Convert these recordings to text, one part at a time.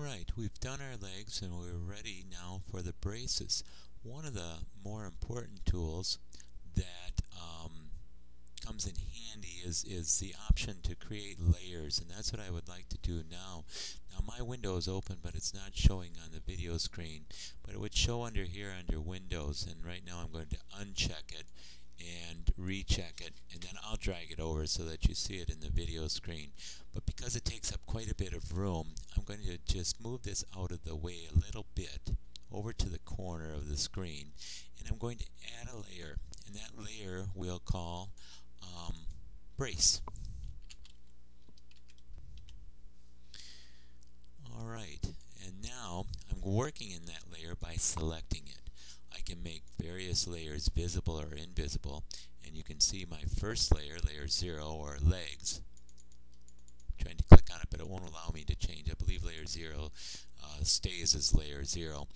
Alright, we've done our legs and we're ready now for the braces. One of the more important tools that comes in handy is the option to create layers, and that's what I would like to do now. Now my window is open, but it's not showing on the video screen, but it would show under here under Windows, and right now I'm going to uncheck it and recheck it, and then I'll drag it over so that you see it in the video screen. But because it takes up quite a bit of room, I'm going to just move this out of the way a little bit over to the corner of the screen, and I'm going to add a layer, and that layer we'll call brace. Alright, and now I'm working in that layer by selecting it. I can make various layers visible or invisible, and you can see my first layer, layer 0, or legs. I'm trying to click on it, but it won't allow me to change. I believe layer 0 stays as layer 0.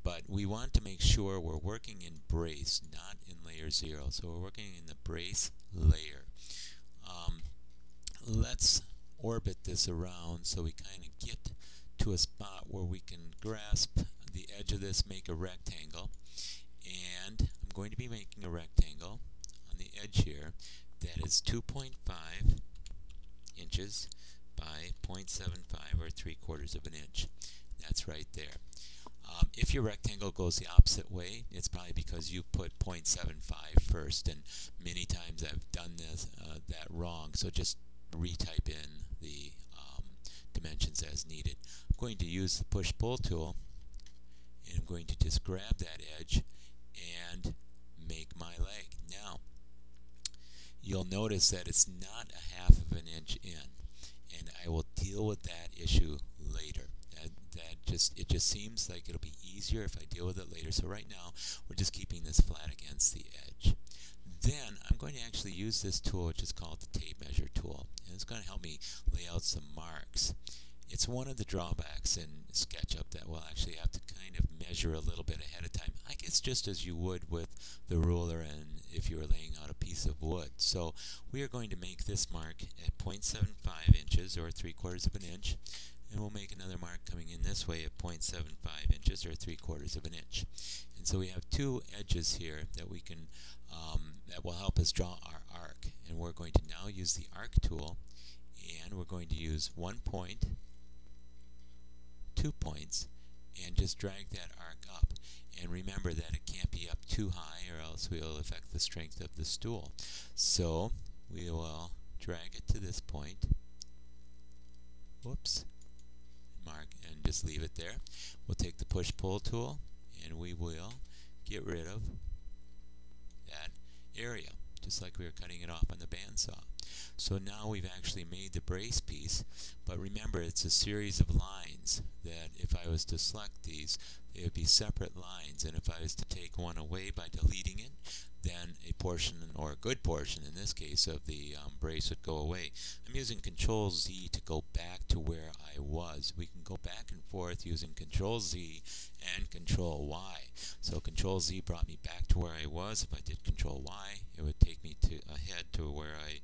But we want to make sure we're working in brace, not in layer 0. So we're working in the brace layer. Let's orbit this around so we kind of get to a spot where we can grasp the edge of this, make a rectangle. And I'm going to be making a rectangle on the edge here that is 2.5 inches by 0.75, or 3/4 of an inch. That's right there. If your rectangle goes the opposite way, it's probably because you put 0.75 first, and many times I've done that wrong, so just retype in the dimensions as needed. I'm going to use the push-pull tool, and I'm going to just grab that edge and make my leg. Now, you'll notice that it's not a 1/2 of an inch in, and I will deal with that issue later. It just seems like it'll be easier if I deal with it later. So right now, we're just keeping this flat against the edge. Then I'm going to actually use this tool, which is called the tape measure tool, and it's going to help me lay out some marks. It's one of the drawbacks in SketchUp that we'll actually have to kind of measure a little bit ahead of time. I guess just as you would with the ruler and if you were laying out a piece of wood. So we are going to make this mark at 0.75 inches, or 3/4 of an inch. And we'll make another mark coming in this way at 0.75 inches, or 3/4 of an inch. And so we have two edges here that we can that will help us draw our arc. And we're going to now use the arc tool, and we're going to use 1 point, 2 points, and just drag that arc up. And remember that it can't be up too high, or else we'll affect the strength of the stool. So we will drag it to this point. Whoops. Mark, and just leave it there. We'll take the push-pull tool, and we will get rid of that area, just like we were cutting it off on the bandsaw. So now we've actually made the brace piece, but remember, it's a series of lines that if I was to select these, they would be separate lines, and if I was to take one away by deleting it, then a portion, or a good portion in this case, of the brace would go away. I'm using Control Z to go back to where I was. We can go back and forth using Control Z and Control Y. So Control Z brought me back to where I was. If I did Control Y, it would take me ahead to where I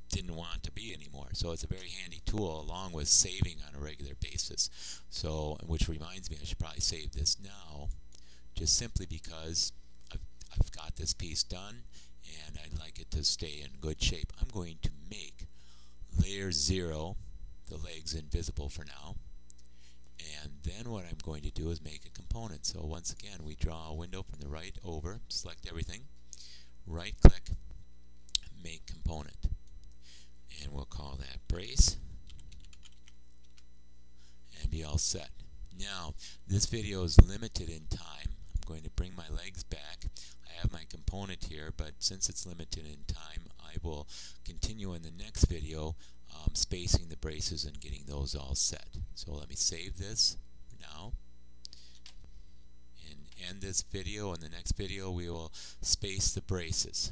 didn't want to be anymore. So it's a very handy tool, along with saving on a regular basis. So, which reminds me, I should probably save this now, just simply because I've got this piece done, and I'd like it to stay in good shape. I'm going to make layer 0, the legs, invisible for now. And then what I'm going to do is make a component. So once again, we draw a window from the right over, select everything, right click, make component. And we'll call that brace, and be all set. Now, this video is limited in time. I'm going to bring my legs back. I have my component here, but since it's limited in time, I will continue in the next video spacing the braces and getting those all set. So let me save this now and end this video. In the next video, we will space the braces.